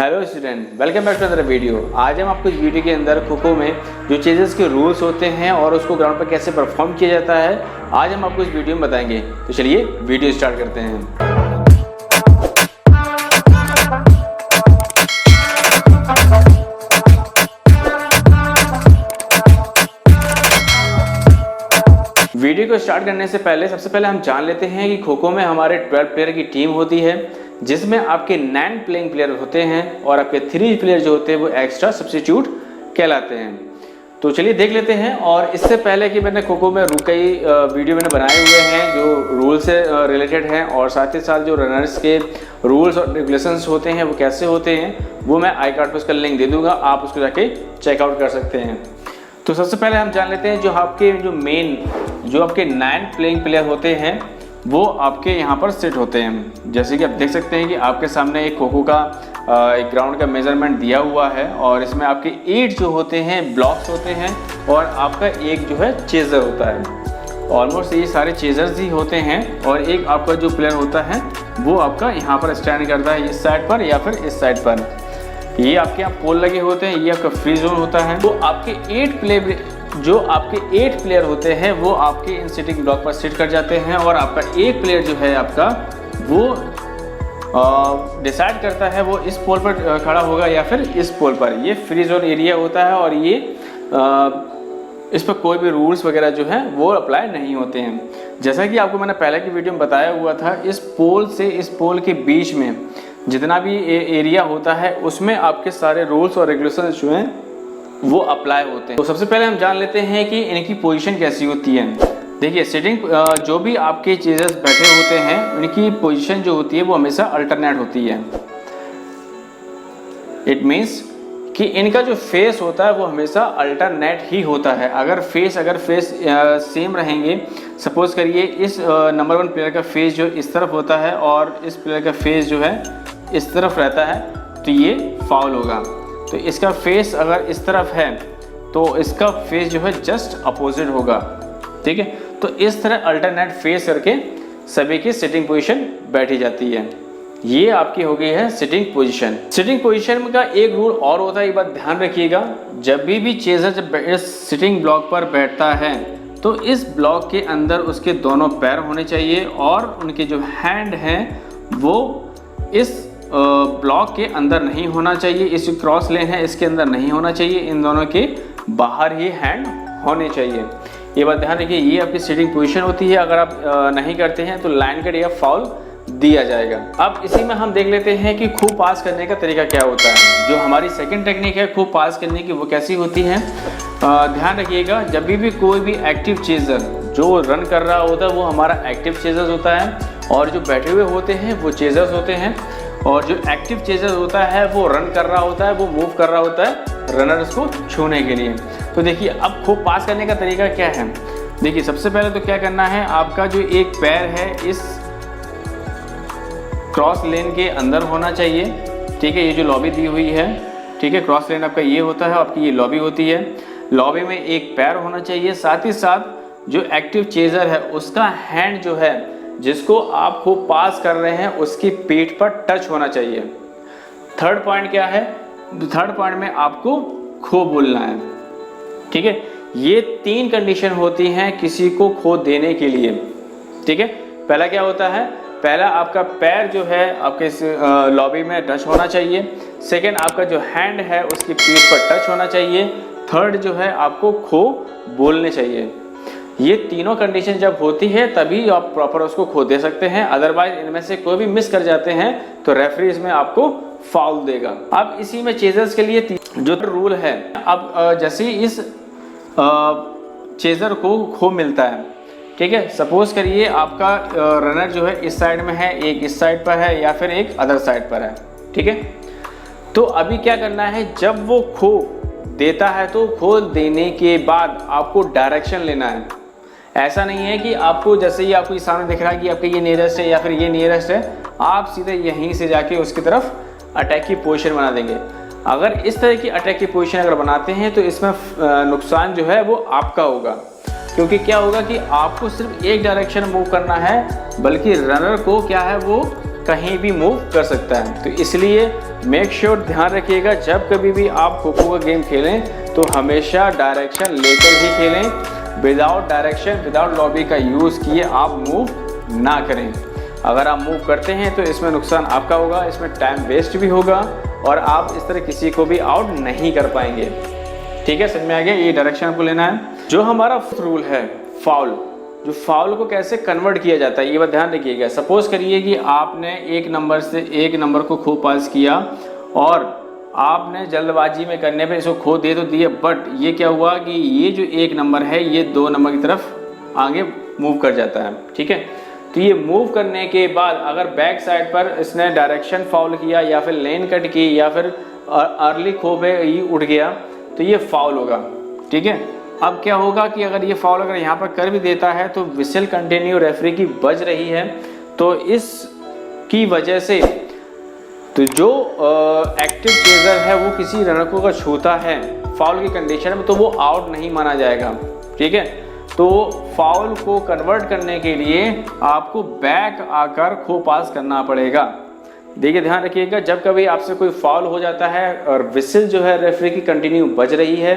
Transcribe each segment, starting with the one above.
Hello student, welcome back to other video. आज हम आपको इस वीडियो के अंदर खो-खो में जो चेजेस के रूल्स होते हैं और उसको ग्राउंड पर कैसे परफॉर्म किया जाता है, आज हम आपको इस वीडियो में बताएंगे। तो चलिए वीडियो स्टार्ट करते हैं। वीडियो को स्टार्ट करने से पहले सबसे पहले हम जान लेते हैं कि खो-खो में हमारे 12 प्लेयर की टीम होती है, जिसमें आपके 9 प्लेइंग प्लेयर होते हैं और आपके 3 प्लेयर जो होते हैं वो एक्स्ट्रा सब्स्टिट्यूट कहलाते हैं। तो चलिए देख लेते हैं। और इससे पहले कि मैंने खो-खो में कई वीडियो मैंने बनाए हुए हैं जो रूल से रिलेटेड हैं और साथ ही साथ जो रनर्स के रूल्स और रेगुलेशंस होते हैं वो कैसे होते हैं, वो मैं आई कार्ड पर उसका लिंक दे दूँगा, आप उसको जाके चेकआउट कर सकते हैं। तो सबसे पहले हम जान लेते हैं जो आपके जो आपके 9 प्लेइंग प्लेयर होते हैं वो आपके यहाँ पर सेट होते हैं। जैसे कि आप देख सकते हैं कि आपके सामने एक खो-खो का एक ग्राउंड का मेजरमेंट दिया हुआ है और इसमें आपके 8 जो होते हैं ब्लॉक्स होते हैं और आपका एक जो है चेजर होता है। ऑलमोस्ट ये सारे चेजर्स ही होते हैं और एक आपका जो प्लेयर होता है वो आपका यहाँ पर स्टैंड करता है इस साइड पर या फिर इस साइड पर। ये आपके यहाँ पोल लगे होते हैं, ये आपका फ्री जोन होता है। तो आपके 8 प्लेयर होते हैं वो आपके इन सिटिंग ब्लॉक पर सिट कर जाते हैं और आपका एक प्लेयर जो है आपका वो डिसाइड करता है वो इस पोल पर खड़ा होगा या फिर इस पोल पर। ये फ्री जोन एरिया होता है और ये इस पर कोई भी रूल्स वगैरह जो है वो अप्लाई नहीं होते हैं। जैसा कि आपको मैंने पहले की वीडियो में बताया हुआ था, इस पोल से इस पोल के बीच में जितना भी एरिया होता है उसमें आपके सारे रूल्स और रेगुलेशंस जो हैं वो अप्लाई होते हैं। तो सबसे पहले हम जान लेते हैं कि इनकी पोजीशन कैसी होती है। देखिए सिटिंग जो भी आपके चेजर्स बैठे होते हैं उनकी पोजीशन जो होती है वो हमेशा अल्टरनेट होती है। इट मीन्स कि इनका जो फेस होता है वो हमेशा अल्टरनेट ही होता है। अगर फेस सेम रहेंगे, सपोज करिए इस नंबर 1 प्लेयर का फेस जो इस तरफ होता है और इस प्लेयर का फेस जो है इस तरफ रहता है तो ये फाउल होगा। तो इसका फेस अगर इस तरफ है तो इसका फेस जो है जस्ट अपोजिट होगा, ठीक है। तो इस तरह अल्टरनेट फेस करके सभी की सिटिंग पोजीशन बैठी जाती है। ये आपकी हो गई है सिटिंग पोजीशन। सिटिंग पोजीशन का एक रूल और होता है, ये बात ध्यान रखिएगा। जब भी चेजर जब इस सिटिंग ब्लॉक पर बैठता है तो इस ब्लॉक के अंदर उसके दोनों पैर होने चाहिए और उनके जो हैंड हैं वो इस ब्लॉक के अंदर नहीं होना चाहिए। इस क्रॉस लेन है इसके अंदर नहीं होना चाहिए, इन दोनों के बाहर ही हैंड होने चाहिए। ये बात ध्यान रखिए, ये आपकी सिटिंग पोजीशन होती है। अगर आप नहीं करते हैं तो लाइन कट या फाउल दिया जाएगा। अब इसी में हम देख लेते हैं कि खो पास करने का तरीका क्या होता है। जो हमारी सेकंड टेक्निक है खो पास करने की वो कैसी होती है, ध्यान रखिएगा। जब भी कोई भी एक्टिव चेजर जो रन कर रहा होता है वो हमारा एक्टिव चेजर होता है और जो बैठे हुए होते हैं वो चेजर्स होते हैं। और जो एक्टिव चेजर होता है वो रन कर रहा होता है, वो मूव कर रहा होता है रनर्स को छूने के लिए। तो देखिए अब खो पास करने का तरीका क्या है। देखिए सबसे पहले तो क्या करना है, आपका जो एक पैर है इस क्रॉस लेन के अंदर होना चाहिए, ठीक है। ये जो लॉबी दी हुई है, ठीक है, क्रॉस लेन आपका ये होता है, आपकी ये लॉबी होती है। लॉबी में एक पैर होना चाहिए, साथ ही साथ जो एक्टिव चेजर है उसका हैंड जो है जिसको आप खो पास कर रहे हैं उसकी पीठ पर टच होना चाहिए। थर्ड पॉइंट क्या है, थर्ड पॉइंट में आपको खो बोलना है, ठीक है। ये 3 कंडीशन होती हैं किसी को खो देने के लिए, ठीक है। पहला क्या होता है, पहला आपका पैर जो है आपके लॉबी में टच होना चाहिए। सेकेंड आपका जो हैंड है उसकी पीठ पर टच होना चाहिए। थर्ड जो है आपको खो बोलने चाहिए। ये तीनों कंडीशन जब होती है तभी आप प्रॉपर उसको खो दे सकते हैं, अदरवाइज इनमें से कोई भी मिस कर जाते हैं तो रेफरी इसमें आपको फाउल देगा। अब इसी में चेजर्स के लिए जो रूल है, अब जैसे इस चेजर को खो मिलता है, ठीक है। सपोज करिए आपका रनर जो है इस साइड में है, एक इस साइड पर है या फिर एक अदर साइड पर है, ठीक है। तो अभी क्या करना है, जब वो खो देता है तो खो देने के बाद आपको डायरेक्शन लेना है। ऐसा नहीं है कि आपको जैसे ही आपको सामने दिख रहा है कि आपका ये नियरेस्ट है या फिर ये नियरेस्ट है, आप सीधे यहीं से जाके उसकी तरफ अटैक की पोजीशन बना देंगे। अगर इस तरह की अटैक की पोजीशन अगर बनाते हैं तो इसमें नुकसान जो है वो आपका होगा, क्योंकि क्या होगा कि आपको सिर्फ एक डायरेक्शन मूव करना है, बल्कि रनर को क्या है वो कहीं भी मूव कर सकता है। तो इसलिए मेक श्योर ध्यान रखिएगा, जब कभी भी आप खो खो का गेम खेलें तो हमेशा डायरेक्शन लेकर ही खेलें। विदाउट डायरेक्शन, विदाउट लॉबी का यूज़ किए आप मूव ना करें। अगर आप मूव करते हैं तो इसमें नुकसान आपका होगा, इसमें टाइम वेस्ट भी होगा और आप इस तरह किसी को भी आउट नहीं कर पाएंगे। ठीक है, समझ में आ गया? ये डायरेक्शन आपको लेना है। जो हमारा रूल है फाउल, जो फाउल को कैसे कन्वर्ट किया जाता है ये बात ध्यान रखिएगा। सपोज करिए कि आपने एक नंबर से एक नंबर को खो पास किया और आपने जल्दबाजी में करने पे इसको खो दे तो दिए, बट ये क्या हुआ कि ये जो एक नंबर है ये 2 नंबर की तरफ आगे मूव कर जाता है। ठीक है, तो ये मूव करने के बाद अगर बैक साइड पर इसने डायरेक्शन फाउल किया या फिर लेन कट की या फिर अर्ली खो पे ही उठ गया तो ये फाउल होगा। ठीक है, अब क्या होगा कि अगर ये फाउल अगर यहाँ पर कर भी देता है तो विसल कंटिन्यू रेफरी की बज रही है, तो इसकी वजह से तो जो एक्टिव चेजर है वो किसी रनर को अगर छूता है फाउल की कंडीशन में तो वो आउट नहीं माना जाएगा। ठीक है, तो फाउल को कन्वर्ट करने के लिए आपको बैक आकर खो पास करना पड़ेगा। देखिए ध्यान रखिएगा, जब कभी आपसे कोई फाउल हो जाता है और विसल जो है रेफरी की कंटिन्यू बज रही है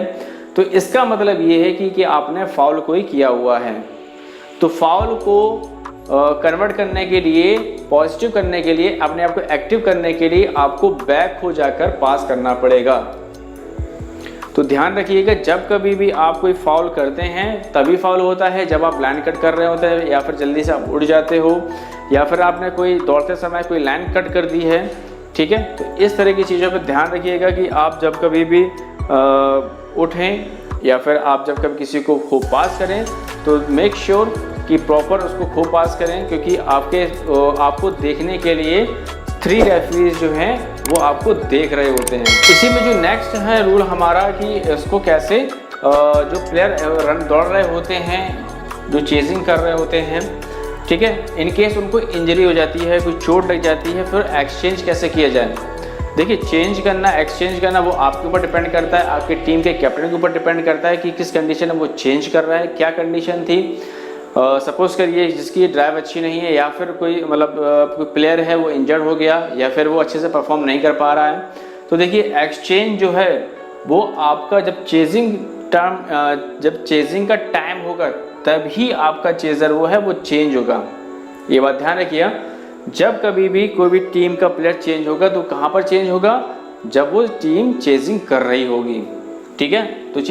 तो इसका मतलब ये है कि आपने फाउल कोई किया हुआ है। तो फाउल को कन्वर्ट करने के लिए, पॉजिटिव करने के लिए, अपने आप को एक्टिव करने के लिए आपको बैक हो जाकर पास करना पड़ेगा। तो ध्यान रखिएगा, जब कभी भी आप कोई फाउल करते हैं तभी फाउल होता है जब आप लाइन कट कर रहे होते हैं या फिर जल्दी से आप उड़ जाते हो या फिर आपने कोई दौड़ते समय कोई लाइन कट कर दी है। ठीक है, तो इस तरह की चीज़ों पर ध्यान रखिएगा कि आप जब कभी भी उठें या फिर आप जब कभी किसी को खो पास करें तो मेक श्योर कि प्रॉपर उसको खो पास करें, क्योंकि आपको देखने के लिए 3 रेफरीज जो हैं वो आपको देख रहे होते हैं। इसी में जो नेक्स्ट है रूल हमारा कि इसको कैसे जो प्लेयर रन दौड़ रहे होते हैं, जो चेजिंग कर रहे होते हैं, ठीक है, इन केस उनको इंजरी हो जाती है, कोई चोट लग जाती है, फिर एक्सचेंज कैसे किया जाए। देखिए, चेंज करना, एक्सचेंज करना वो आपके ऊपर डिपेंड करता है, आपके टीम के कैप्टन के ऊपर डिपेंड करता है कि किस कंडीशन में वो चेंज कर रहा है, क्या कंडीशन थी। सपोज करिए जिसकी ड्राइव अच्छी नहीं है या फिर कोई कोई प्लेयर है वो इंजर्ड हो गया या फिर वो अच्छे से परफॉर्म नहीं कर पा रहा है, तो देखिए एक्सचेंज जो है वो आपका जब चेजिंग का टाइम होगा तभी आपका चेजर वो है वो चेंज होगा। ये बात ध्यान रखिए, जब कभी भी कोई भी टीम का प्लेयर चेंज होगा तो कहाँ पर चेंज होगा, जब वो टीम चेजिंग कर रही होगी। ठीक है, तो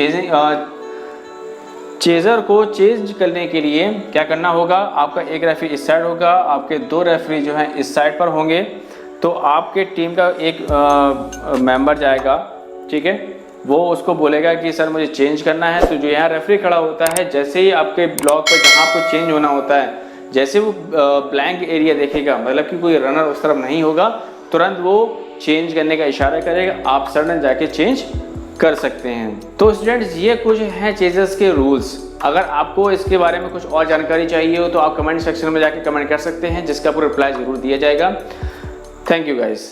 चेजर को चेंज करने के लिए क्या करना होगा, आपका एक रेफरी इस साइड होगा, आपके 2 रेफरी जो हैं इस साइड पर होंगे, तो आपके टीम का एक मेंबर जाएगा। ठीक है, वो उसको बोलेगा कि सर मुझे चेंज करना है, तो जो यहाँ रेफरी खड़ा होता है जैसे ही आपके ब्लॉक पर जहाँ आपको चेंज होना होता है, जैसे वो ब्लैंक एरिया देखेगा, मतलब कि कोई रनर उस तरफ नहीं होगा, तुरंत वो चेंज करने का इशारा करेगा, आप सडन जाके चेंज कर सकते हैं। तो स्टूडेंट्स, ये कुछ हैं चेजर्स के रूल्स। अगर आपको इसके बारे में कुछ और जानकारी चाहिए हो तो आप कमेंट सेक्शन में जाके कमेंट कर सकते हैं, जिसका आपको रिप्लाई ज़रूर दिया जाएगा। Thank you guys.